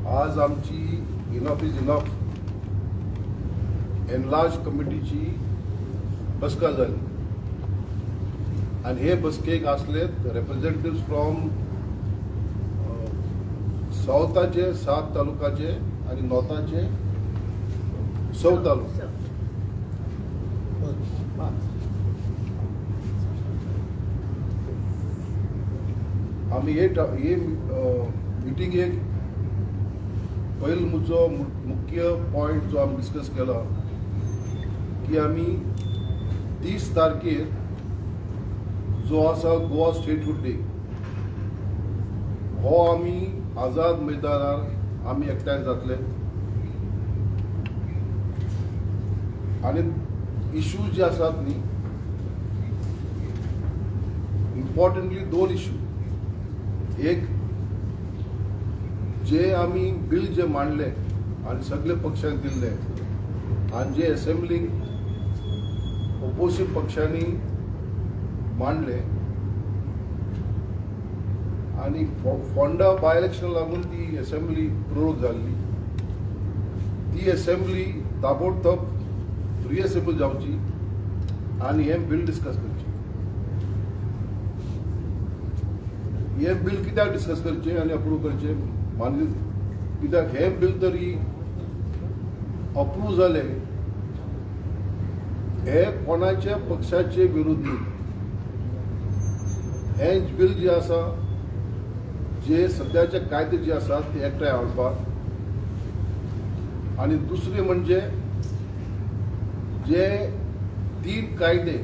आज आमची enough is enough enlarge कमिटीची बसका जाली आणि हे बसकेक असलेत रिप्रेझेंटेटिव्ह फ्रॉम साऊथाचे 7 तालुकाचे आणि नॉर्थाचे 6 तालुके. आम्ही हे मिटिंग एक पहिल मुद्दो मुख्य पॉइंट जो आम्ही डिस्कस केला की आम्ही 30 तारखेर जो आसा गोवा स्टेटहूड डे हो आम्ही आझाद मैदानार आम्ही एकठांय जातले आणि इश्यूज जे आसात न्ही इम्पॉर्टंटली 2 इश्यू. एक जे आम्ही बिल जे मांडले आणि सगळे पक्षांक दिल्ले आणि जे असेंब्लीक ओपोजिशन पक्षांनी मांडले आणि फोंडा बाय इलेक्शन लागून ती असेंब्ली प्रोरोग जाल्ली. ती असेंब्ली ताबडतोब रिअसेंबल जावची आणि हे बिल डिस्कस करचे. हे बिल कित्याक डिस्कस करचे आणि अप्रूव्ह करचे मानले कित्याक हे बिल तरी अप्रूव्ह जाले हे कोणाच्या पक्षाचे विरोध न्ही. हे बिल जे आसा जे सध्याचे कायदे जे आसात ते एकठांय हाडपाक आणि दुसरे म्हणजे जे 3 कायदे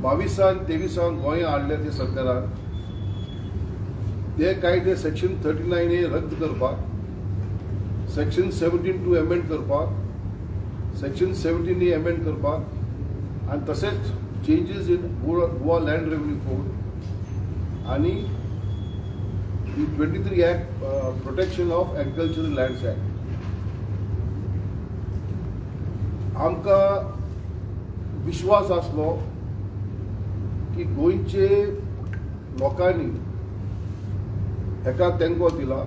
22 आणि 23 गोंया हाडले ते सरकारान ते कायदे सेक्शन 39A रद्द करपाक, सेक्शन 72 एमेंड करपाक, सेक्शन 17A एमेंड करपाक आणि तसेच changes in Goa land revenue code आणि 23 act protection of agricultural lands act. आमकां विश्वास आसलो की गोंयचे लोकांनी हेका तेंको दिला.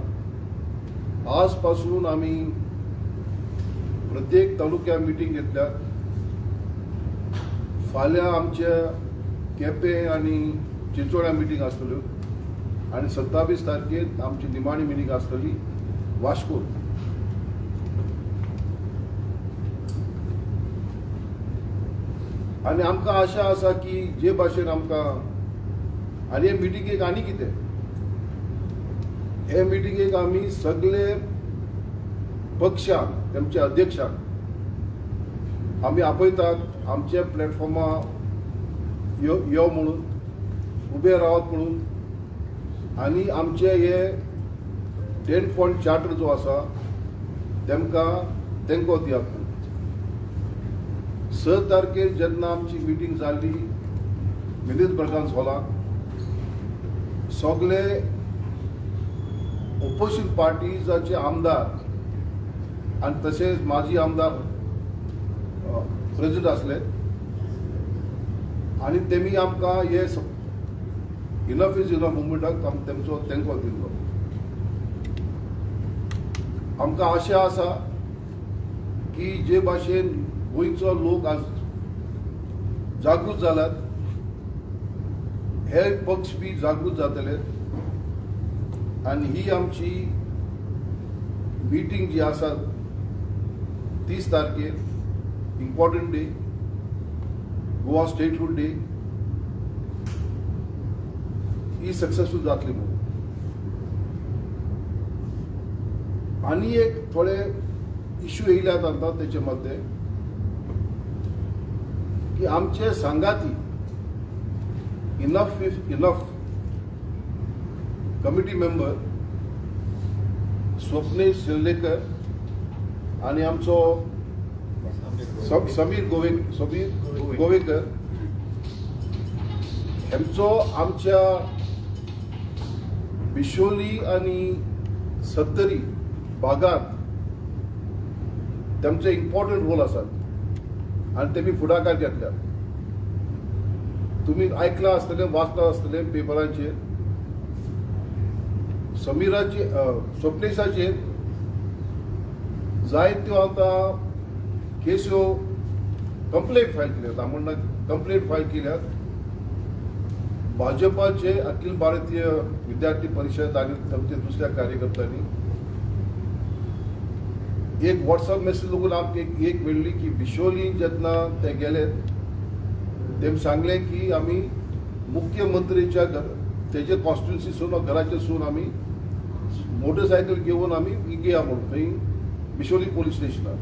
आज पासून आम्ही प्रत्येक तालुक्या मिटींग घेतल्या. फाल्यां आमच्या केपें आणि चिंचोड्या मिटींग आसतल्यो आणि 27 तारखेर आमची निमाणी मिटींग आसतली वास्को. आणि आमकां आशा आसा की जे भाशेन आमकां आणि हे मिटींगेक आनी कितें हे मिटींगेक आमी सगळे पक्षांक तेमच्या अध्यक्षांक आमी आपयतात आमच्या प्लॅटफॉर्मार यो म्हणून उबे रावत म्हणून आणि आमचे हे 10 पॉयंट चार्टर जो आसा तेमकां तेंको दियात. 6 तारखेर जेन्ना आमची मिटींग जाल्ली मिलींद प्रकाश हॉलाक सगळे ओपोजिशन पार्टीजाचे आमदार आणि तसेच माजी आमदार प्रेसिडेंट आसले आणि तेमी आमकां हे इनफ इज इनफ मुवमेंटाक तेंचो तेंको दिल्लो. आमकां आशा आसा की जे भाशेन गोंयचो लोक आज जागृत जाल्यात हे पक्ष बी जागृत जातले आणि ही आमची मीटिंग जी आसा 30 तारखेर important day Goa statehood day ही सक्सेसफुल जातली म्हणून. आणि एक थोडे इश्यू येयल्यात आता त्याच्या मध्ये की आमचे सांगाती enough is enough committee member Swapnesh Shirlekar आणि आमचो समीर गोवेकर हेंचो आमच्या बिशोली आणि सत्तरी भागात तेमचे इम्पॉर्टंट रोल आसात आणि तेमी फुडाकार घेतल्यात. तुम्ही ऐकला आसतलें वाचला आसतलें पेपरांचेर समीराचे स्वप्नेशाचे जायत्यो आता केस्यो कंप्लेंट फायल केल्यात. आम्हाला कंप्लेंट फायल केल्यात. भाजपाचे अखिल भारतीय विद्यार्थी परिषद आणि तांच्या दुसऱ्या कार्यकर्त्यांनी एक व्हॉट्सअप मेसेज लोगून आमकां एक मेळ्ळी की बिशोली जेन्ना ते गेले तेम सांगले की आमी मुख्यमंत्रीच्या तेजे कॉन्स्टिट्युन्सीसून घराचेसून आमी मोटरसायकल घेवन आमी गेया म्हणून खंय बिशोली पोलीस स्टेशनार.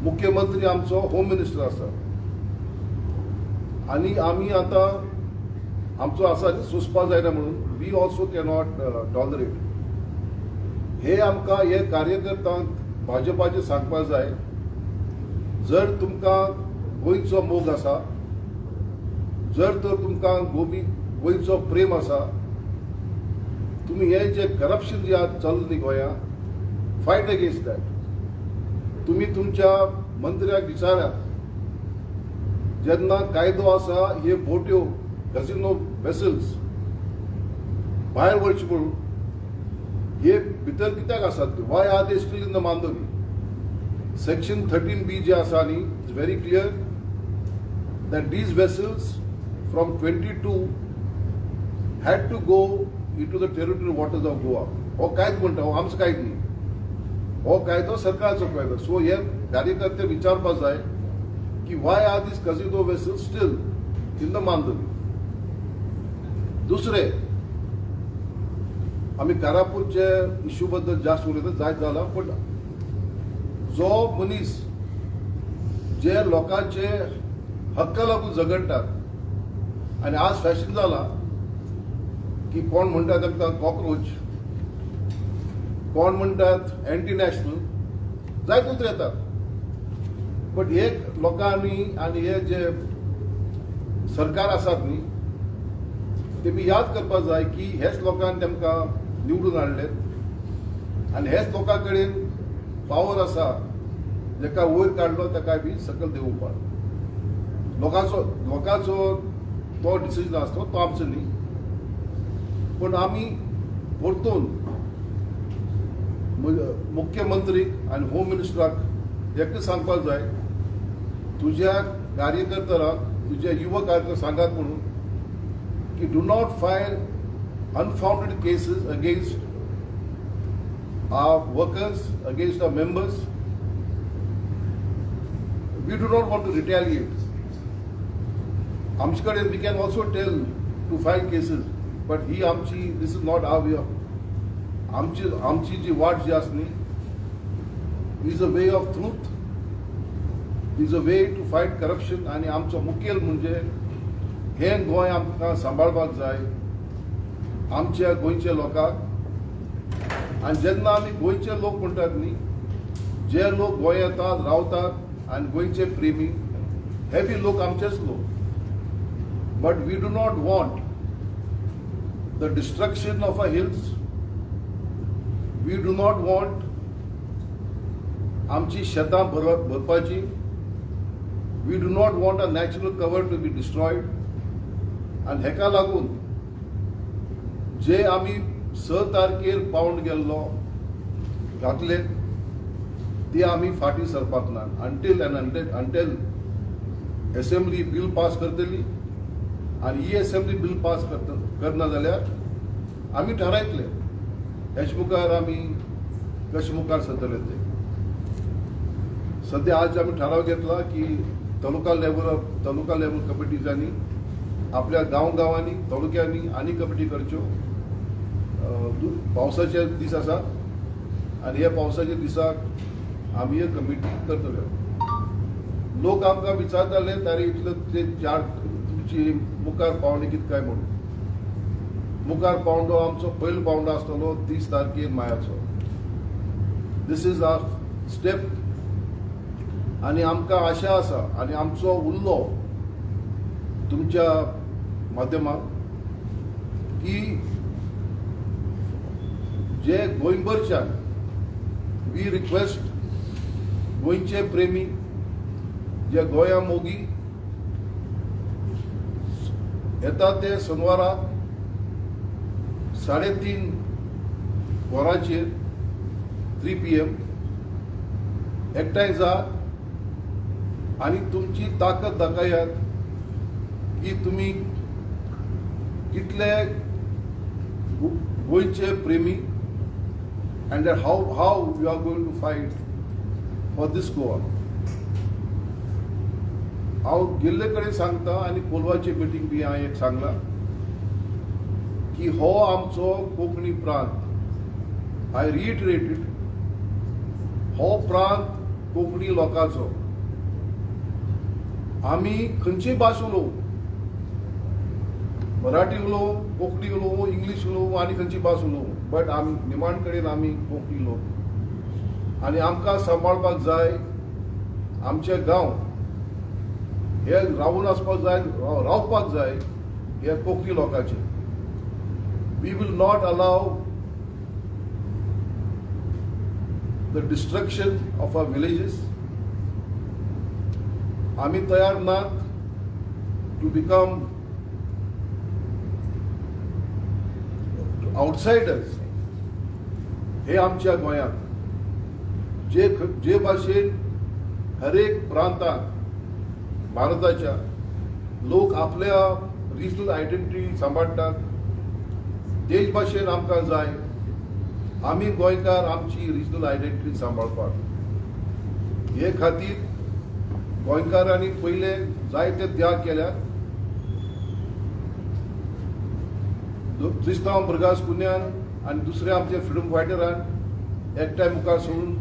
मुख्यमंत्री आमचो होम मिनिस्टर आसा आणि आमी आता आमचो आसा सुचपा जायना म्हणून वी ऑल्सो कॅनॉट टॉलरेट. हे आमकां हे कार्यकर्त्यांक भाजपाचे सांगपा जाय, जर तुमकां गोंयचो मोग आसा, जर तर तुमकां गोंयचो प्रेम आसा, तुम्ही हे जे करप्शन जे आज चल्ला न्ही गोंयांत, फायट अगेन्स्ट दॅट. तुम्ही तुमच्या मंत्र्याक विचारात जेन्ना कायदो आसा हे बोट्यो कॅसिनो वेसल्स भायर वरचे म्हणून हे भितर कित्याक आसात, why are they still in the Mandovi. Section 13B जे आसा न्ही is very clear that these vessels from 22 had to go into the territory waters of Goa. हो कायदो म्हणटा, हो आमचो कायदो न्ही, हो कायदो सरकारचो कायदो. सो हे कार्यकर्ते विचारपा जाय की why are these casino vessels still in the Mandovi. दुसरे आम्ही कारापूरचे इश्यू बद्दल जास्त उलयता जायत जाला, पण जो मनीस जे लोकांचे हक्का लागून झगडटात आणि आज फॅशन जाला की कोण म्हणटात आमकां कॉक्रोच, कोण म्हणटात अँटी नॅशनल, जायत उतर येतात. बट हे लोकांनी आणि हे जे सरकार आसात न्ही तेमी याद करपा जाय की हेच लोकांनी तेमकां निवडून हाडले आणि हेच लोकां कडेन पावर आसा जेका वयर काडलो ताका बी सकयल देंवोवपाक. लोकांचो तो डिसिजन आसतो, तो आमचो न्ही. पण आमी परतून मुख्यमंत्रीक आणि होम मिनिस्टराक एकटें सांगपाक जाय, तुज्या कार्यकर्त्यांक तुज्या युवा कार्यकर्त्यांक सांगात म्हणून की do not file unfounded cases against our workers, against our members. We do not want to retaliate. Amchkade, we can also tell to file cases, but this is not our way of. Amchi ji वाट जी असनी is a way of truth, is a way to fight corruption. आणि आमचो मुखेल म्हणजे हे गोंय आमकां सांबाळपाक जाय, आमच्या गोंयच्या लोकांक. आणि जेन्ना आमी गोंयचे लोक म्हणटात न्ही, जे लोक गोंय येतात रावतात आणि गोंयचे प्रेमी, हे बी लोक आमचेच लोक. But we do not want the destruction of a hills. We do not want आमची शेतां भरपाची. We do not want a natural cover to be destroyed. आणि हेका लागून जे आमी 6 तारखेर पावंड गेल्लो घातले ते आमी फाटी सरपाक ना. अंटील असेंब्ली बिल पास करतली आणि ही असेंब्ली बिल पास करना जाल्यार आमी थारायतले हेच मुखार आमी कशे मुखार सरतले ते. सध्या आज आमी थाराव घेतला की तालुका लेवल कमिटीजांनी आपल्या गांवांनी तालुक्यांनी आनी कमिटी करच्यो. पावसाचे दीस आसा आणि ह्या पावसाच्या दिसाक आमी हे कमिटी करतले. लोक आमकां विचारताले तारे इतले ते तुमची मुखार पावणी कितें काय म्हणून. मुखार पावंडो आमचो पयलो पावंडो आसतलो 30 तारखेर मायाचो. दिस इज आवर स्टेप. आणि आमकां आशा आसा आणि आमचो उल्लो तुमच्या माध्यमांत की जे गोंयभरच्यान वी रिक्वेस्ट गोंयचे प्रेमी जे गोंया मोगी येता ते शेनवाराक 3:30 वरांचेर 3 PM एकठांय जा आणि तुमची ताकद दाखयात की तुम्ही कितले गोंयचे प्रेमी and that how you are going to fight for this Goa. हांव गेल्ले कडेन सांगता आनी कोलवाची मिटींग बी हांवें एक सांगला की हो आमचो कोंकणी प्रांत, आय रिइटरेटेड, हो प्रांत कोंकणी लोकांचो. आमी खंयची भास उलोवं, मराठी उलोवं, कोंकणी उलोवं, इंग्लीश उलोवं आनी खंयची भास उलोवं, बट आमी निमाण कडेन आमी कोंकणी लोक आनी आमकां सांबाळपाक जाय आमचे गांव हे रावून आसपाक जाय, रावपाक जाय हे कोंकणी लोकांचे. We will not allow the destruction of our villages. आमी तयार नात टू बिकम आउटसायडर्स. हे आमच्या गोंयांत जे भाशेन हर एक प्रांतांत भारताच्या लोक आपल्या रिजनल आयडेंटिटी सांबाळटात, तेच भाशेन आमकां जाय. आमी गोंयकार आमची रिजनल आयडेंटिटी सांबाळपाक. हे खातीर गोंयकारांनी पयले जायते त्याग केल्यात. क्रिस्तांव भुरगास कुन्यान आनी दुसरे आमचे फ्रिडम फायटरान एकठांय मुखार सरून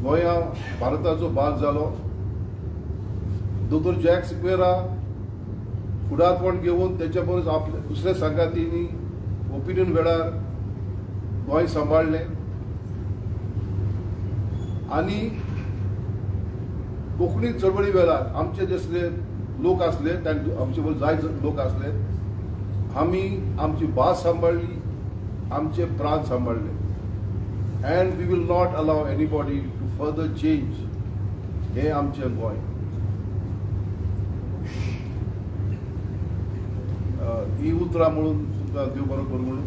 गोंया भारताचो भाग जालो. दोतोर जॅक सिक्वेरा फुडारपण घेवन तेच्या परस आपले दुसऱ्या संगातींनी ओपिनियन वेळार गोंय सांबाळलें आनी कोंकणी चळवळी वेळार आमचे जसले लोक आसले, आमचे बरोबर जाय लोक आसले, आमी आमची भास सांबाळली, आमचे प्रांत सांबाळले. And we will not allow anybody to further change हे आमचें गोंय. ही उतरां म्हणून तुमकां देव बरो करूं म्हणून.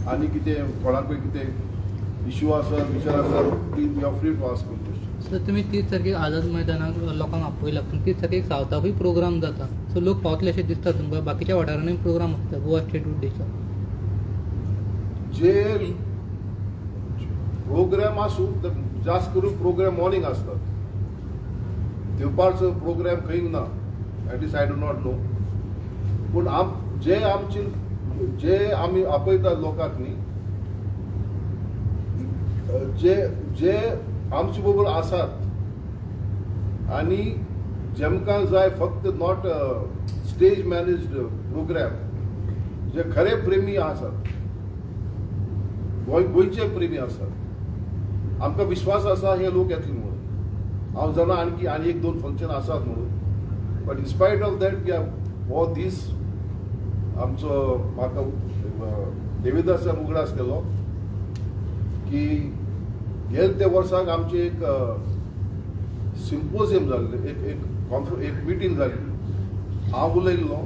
आनी कितें कोणाकूय कितें इश्यू आसा, विचार आसा, please you are free to ask question. Sir तुमी 30 तारखेक आझाद मैदानाक लोकांक आपयला, पूण 30 तारखेक सावथाकूय प्रोग्राम जाता, सो लोक पावतले अशें दिसता तुमकां? बाकीच्या वाठारांनी प्रोग्राम आसता गोवा स्टेटहूड डेचो. जे प्रोग्राम आसूं जास्त करून प्रोग्राम मॉर्निंग आसतात. दिवपारचो प्रोग्राम खंय ना, at least I do not know. पूण जे आमी आपयतात लोकांक न्ही, जे आमचे बरोबर आसात आनी जेमकां जाय फक्त नॉट स्टेज मॅनेज्ड प्रोग्राम, जे खरे प्रेमी आसात, गोंयचे प्रेमी आसात, आमकां विश्वास आसा हे लोक येतले म्हणून. हांव जाणा आनी 1-2 फंक्शन आसात म्हणून, बट इन्स्पायट ऑफ दॅट हो दीस आमचो म्हाका देविदास मुगडा आसलेलो की गेल्या त्या वर्साक आमचे एक सिम्पोजियम जाल्ले, एक मिटींग जाल्ली. हांव उलयल्लो,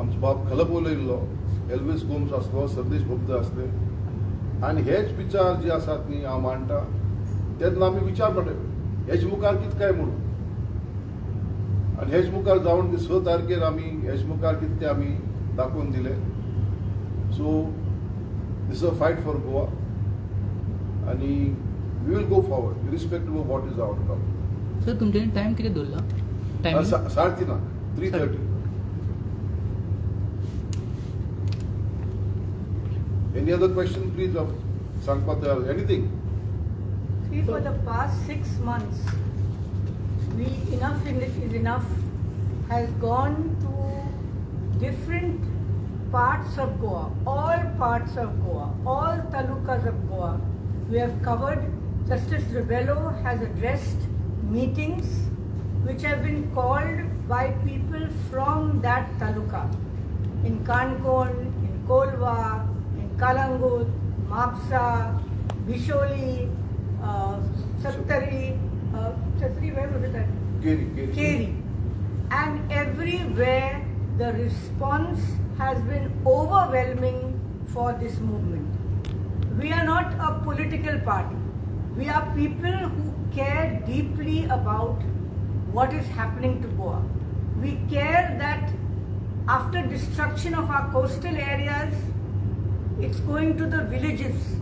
आमचो बाब खलप उलयल्लो, एल्विस गोम्स आसलो, संदेश भक्त आसले, आनी हेच विचार जे आसात न्ही हांव मांडटा, तेन्ना आमी विचार पडले हेच मुखार कितें काय म्हणून. आनी हेच मुखार जावन 6 तारखेर आमी हेच मुखार कितें तें आमी दाखोवन दिलें. So this is a fight for Goa आनी we will go forward irrespective of what is outcome. Sir तुमच्यांनी टायम कितें दवरला? 3:30 3:30. Any other question, please? Sangpata, anything? See, for the past 6 months, enough is enough has gone to different parts of Goa, all parts of Goa, all talukas of Goa. We have covered. Justice Rebello has addressed meetings which have been called by people from that taluka, in Kankon, in Kolva, in Kalangut, Mapsa, Bisholi, Sattari, where was it at? Keri. Keri. And everywhere the response has been overwhelming for this movement. We are not a political party. We are people who care deeply about what is happening to Goa. We care that after destruction of our coastal areas, it's going to the villages,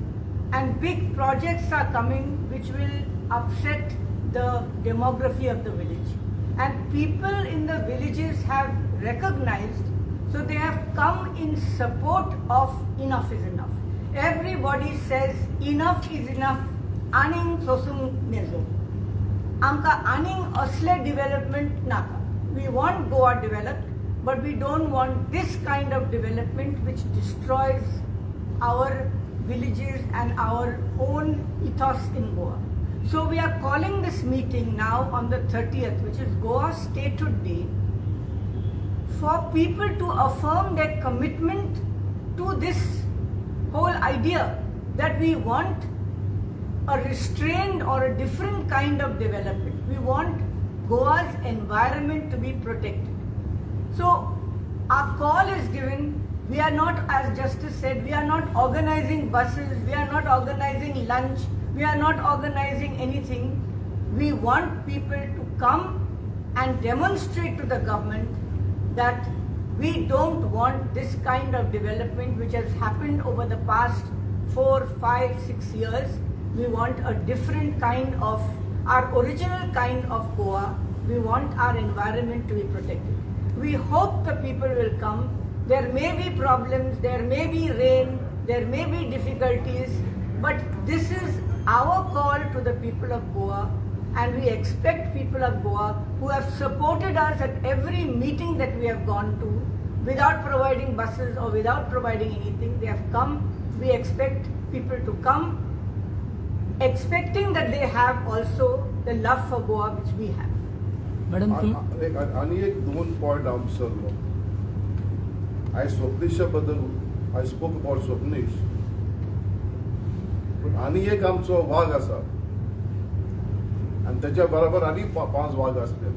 and big projects are coming which will upset the demography of the village. And people in the villages have recognized, so they have come in support of enough is enough. Everybody says enough is enough. Aning sosum nezo. Amka aning asle development naka. We want Goa developed, but we don't want this kind of development which destroys our villages and our own ethos in Goa. So we are calling this meeting now on the 30th, which is Goa Statehood Day, for people to affirm their commitment to this whole idea that we want a restrained or a different kind of development. We want Goa's environment to be protected. So our call is given. We are not, as Justice said, we are not organizing buses, we are not organizing lunch, we are not organizing anything. We want people to come and demonstrate to the government that we don't want this kind of development which has happened over the past 4, 5, 6 years. We want a different kind of, our original kind of Goa. We want our environment to be protected. We hope the people will come. There may be problems, there may be rain, there may be difficulties, but this is our call to the people of Goa, and we expect people of Goa who have supported us at every meeting that we have gone to without providing buses or without providing anything. They have come. We expect people to come, expecting that they have also the love for Goa which we have. Madam आणि एक दोन point विसरलो. I स्वप्नीशा बद्दल I spoke about स्वप्नीश, पण आणि एक आमचो वाघ असा आणि त्याच्या बरोबर आणि 5 वाघ असले.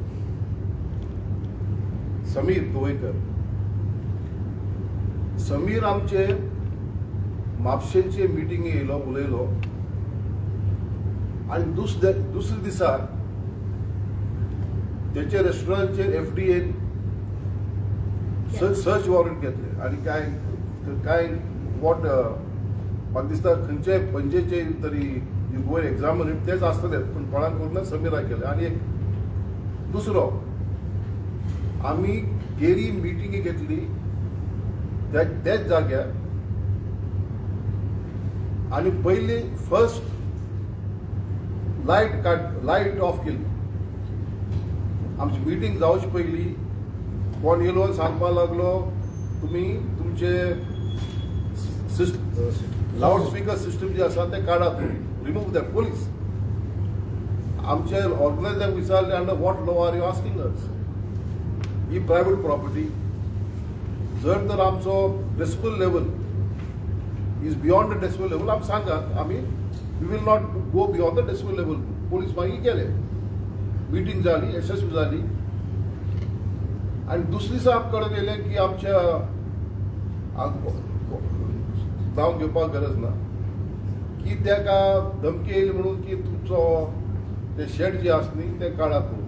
समीर तोयकर. समीर आमचे म्हापशेंचे मिटिंगे येयलो, उलयलो, आणि दुसरे दिसा त्याच्या रेस्टॉरंटचेर FDA सर्च वॉरंट घेतले आणि काय वॉट म्हाका दिसता खंयचे 45 तरी गोवन एग्जाम तेच आसतले, पण कोणाक करून समीरा केले. आणि एक दुसरो, आमी केरी मिटिंग घेतली त्याच जाग्यार, आणि पयली फर्स्ट लायट ऑफ केली. आमची मिटिंग जावचे पयली कोण येलो आणि सांगपाक लागलो, तुम्ही तुमचे लाऊड स्पीकर सिस्टम जे आसा ते काढात, रिमूव्ह दॅट. पोलीस आमच्या ऑर्गनायझरांक विचारले, under what law are you asking us? ही प्रायव्हेट प्रॉपर्टी. जर तर आमचो decibel level is beyond the decibel level, आमी सांगात, आमी we will not go beyond the decibel level. Police मागीर गेले, मीटिंग जाली, यशस्वी जाली. आणि दुसरे दिसा आमकडे गेले की आमच्या नाव घेवपाक गरज ना, की ताका धमकी येयली म्हणून की तुमचो ते शेड जे आसा न्ही ते काढात म्हणून.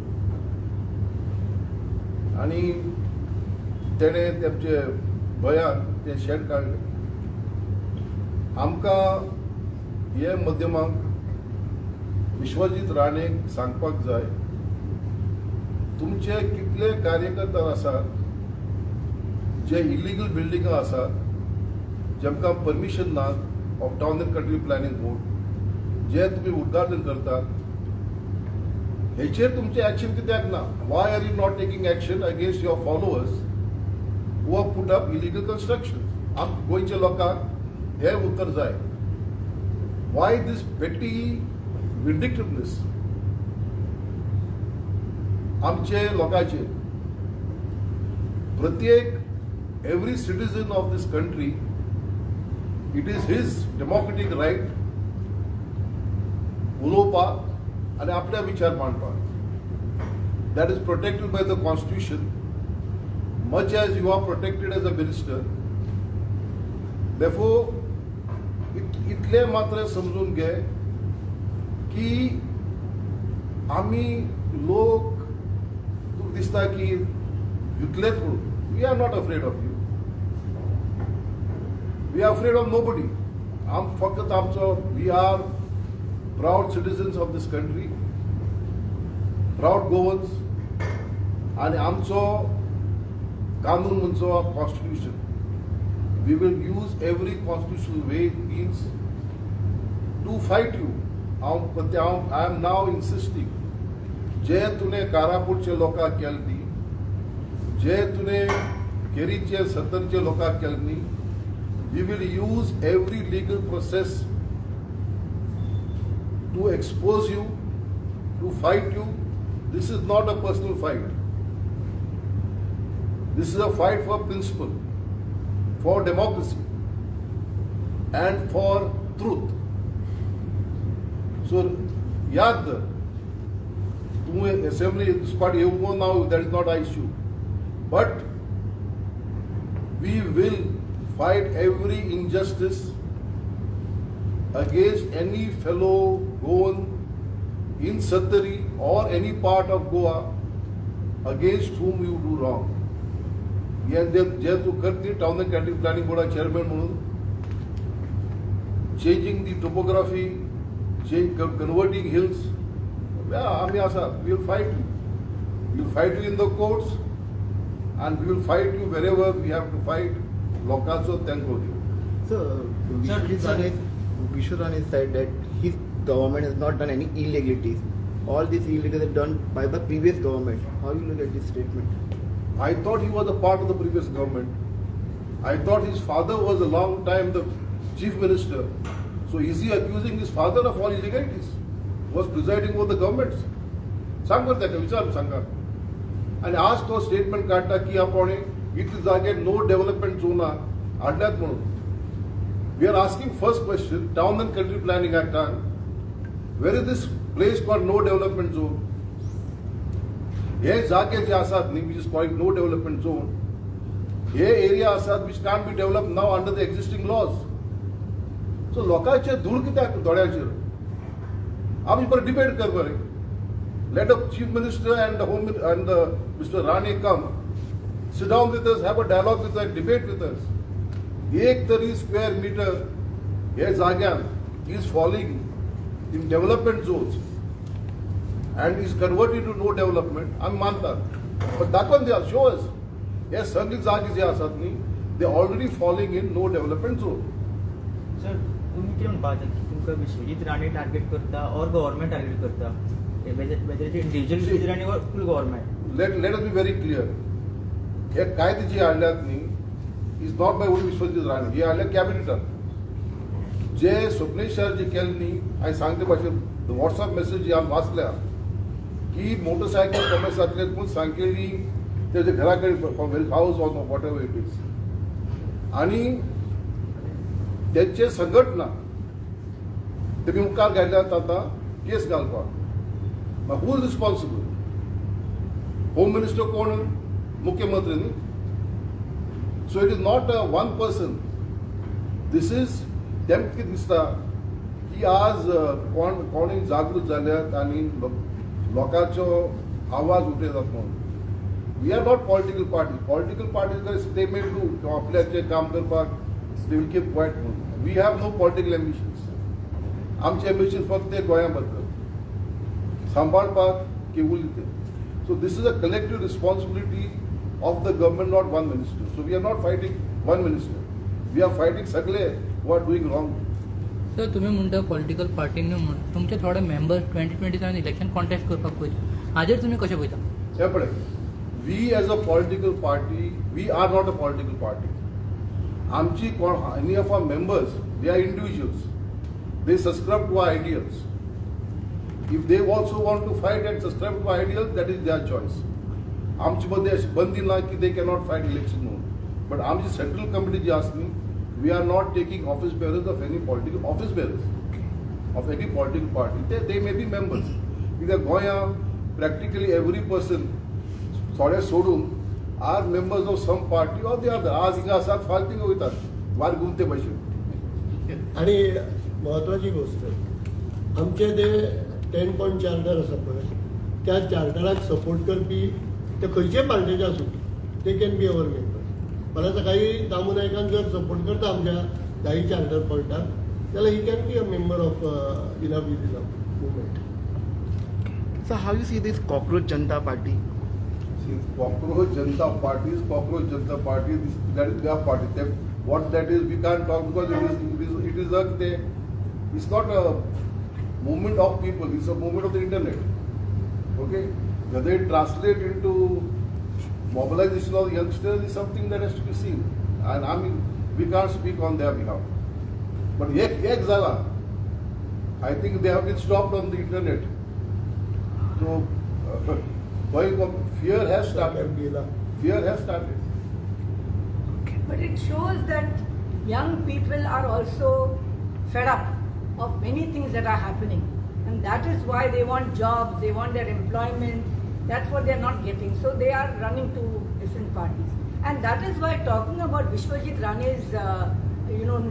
आणि तेणे तेमचे भयान ते शेड काडले. आमकां हे माध्यमांक विश्वजीत राणेक सांगपाक जाय, तुमचे कितले कार्यकर्ता आसात जे इलिगल बिल्डिंगा आसात, जेमकां परमिशन ना of town and country planning board, जे तुम्ही उद्घाटन करतात, हेचेर तुमचे ऍक्शन कित्याक ना? Why are you not taking action against your followers who have put up illegal construction? गोंयच्या लोकांक हे उत्तर जाय. वाय दिस पेटी विंडिक्टिव्हनेस आमचे लोकांचे? प्रत्येक every citizen of this country, it is his democratic right उलोवपाक आणि आपले विचार मांडपाक. That is protected by the constitution. much as you are protected as a minister, therefore इतले मात्र समजून घे की आम्ही लोक तुका दिसता की भितलेच म्हणून we are not afraid of you, we are afraid of nobody. फक्त आमचो we are proud citizens of this country, proud Goans, आणि आमचो कानून म्हणजे constitution. We will use every constitutional way means to fight you. I am now insisting. जे तुने कारापूरचे लोकांक केल्ली, जे तुने केरीचे सत्तरचे लोकांक केल्ली, we will use every legal process to expose you, to fight you. This is not a personal fight. This is a fight for principle, for democracy, and for truth. So, याद तू assembly squad येऊ now, that is not an issue. But we will fight every injustice against any fellow Goan in Sattari or any part of Goa against whom you do wrong. जे तू करती town and country planning बोर्डा chairman म्हणून, changing the topography, converting hills, आम्ही असा we will fight you, we will fight you in the courts, and we will fight you wherever we have to fight. लोकांचो त्यांको देऊ. Vishnu Rane said that his government has not done any illegalities. All these illegalities are done by the previous government. How you look at this statement? I thought he was a part of the previous government. I thought his father was a long time the chief minister. So is he accusing his father of all illegalities? Was presiding over the governments? सांग बरं त्याका विचार सांगा. आणि आज तो statement काढता की आपण इतली जागे नो डेव्हलपमेंट झोन हाडल्यात म्हणून. We are asking first question, Town and Country Planning Act, where is this place called no development zone? हे जागे जे आसात न्ही, which is called no development zone, हे एरिया आसात which can't be developed now under the existing laws. So लोकांचे धूळ कित्याक दोळ्याचेर? आमी बरं डिबेट कर बरे. Let the Chief Minister and the Home and Mr. Rane come, sit down with us, have a dialogue with us, debate with us. एक तरी square metre हे जाग्यान is falling in development zones and is converted to no development. आम्ही मानतात, पण दाखवून द्या, show us. हे सगळी जागी जे आसात न्ही, they already falling in no development zone. Sir तुम्ही कितें म्हणपाक की तुमकां विश्वजीत राणे टार्गेट करता और गव्हर्नमेंट टार्गेट करता, वेदर इंडिव्हिज्युअल विश्वजीत राणे और फुल government? Let us be very clear. हे कायदे जे हाडल्यात न्ही is not by only Vishwajeet Rane, हे हाडल्या कॅबिनेटान. जे स्वप्नेश सर जे केलें न्ही, हांवें सांगते भाशेन व्हॉट्सअप मेसेज जे हांवें वाचल्या की मोटरसायकल कॉमर्स जातले पूण सांकेळी तेजे घरा कडेन from his house or what ever it is, आनी तेंचे संघटना तेमी मुखार घातल्यात आतां केस घालपाक. Who is responsible? Home minister कोण? मुख्यमंत्री न्ही. So it is not one person. This is तेम कितें दिसता की आज कोणी जागृत जाल्यात आनी लोकांचो आवाज उठयतात म्हणून. We are not political party. Political parties they may do आपल्याचें काम करपाक दे वील कीप क्वायट म्हणून. We have no political ambitions. आमचे एम्बिशन फक्त ते गोंया बद्दल सांबाळपाक केवूल ते. So this is a collective responsibility of the government, not one minister. So we are not fighting one minister. We are fighting सगळे who are doing wrong. Sir तुम्ही म्हणता पॉलिटिकल पार्टींनी तुमचे थोडे मेंबर्स 2027 इलेक्शन कॉन्टेस्ट करपाक पळयता, हाजेर तुमी कशें पळयता? हे पळय, we as a political party, we are not a political party. आमची any of our members, they are individuals. They subscribe to our ideals. If they also want to fight and subscribe to ideals, that is their choice. आमची मध्ये अशी बंदी ना की they cannot fight election म्हणून. But आमची central committee जी आसली, we are not taking office bearers of any political office bearers of any political party. They may be members. कित्याक गोंया प्रॅक्टिकली एवरी पर्सन थोडे सोडून are members of some party or the other. आज हिंगा आसात फाल थिंगा वयतात वार गुंते भाशेन. आणि महत्वाची गोष्ट आमचे ते 10 पॉयंट चार्टर आसा पळय त्या चार्टराक सपोर्ट करपी ते खंयचे पार्टीचे आसूं ते कॅन बी अवर मेंबर. फाल्यां सकाळी दामू नायकान जर सपोर्ट करता आमच्या 10 चार्टर पॉयंटाक जाल्यार he can be a member of enough is enough movement. So how you see this cockroach Janata Party? See, cockroach Janata Party is cockroach Janata Party. That is their party. What that is, we can't talk because it's not a movement of people. It's a movement of the internet. Okay, whether it translates into mobilization of the youngsters is something that has to be seen. And I mean, we can't speak on their behalf. But ek zala, I think they have been stopped on the internet. So, fear has started. Fear has started. But it shows that young people are also fed up of many things that are happening. And that is why they want jobs, they want their employment. That's what they are not getting. So they are running to different parties. And that is why talking about Vishwajit Rane's,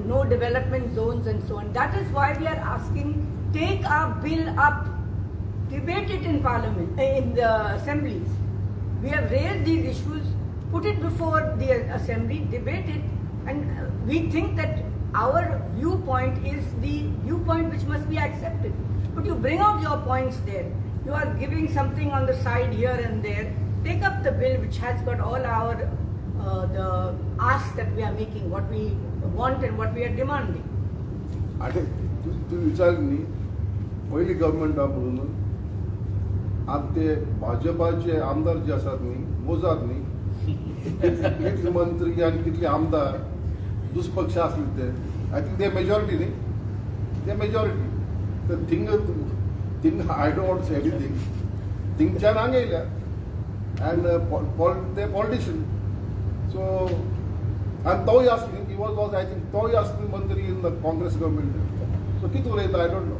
no development zones and so on, that is why we are asking, take our bill up. Debate it in Parliament, in the assemblies. We have raised these issues, put it before the assembly, debate it, and we think that our viewpoint is the viewpoint which must be accepted. But you bring out your points there. You are giving something on the side here and there. Take up the bill which has got all our the asks that we are making, what we want and what we are demanding. आणि तू विचारली पहिली government म्हणून आज ते भाजपाचे आमदार जे असतात न्ही मोजात न्ही कितले मंत्री आणि कितले आमदार दुष्पक्ष असले ते आय थिंक ते मेजॉरिटी न्ही ते मेजॉरिटी तर thing I don't want say anything थिंगच्यान हांगा येयल्या अँड ते पॉलिटिशियन सो आनी तोय आसली ही वॉज आय थिंक तोय आसली मंत्री in the Congress government so कितें उलयता आय डोंट नो.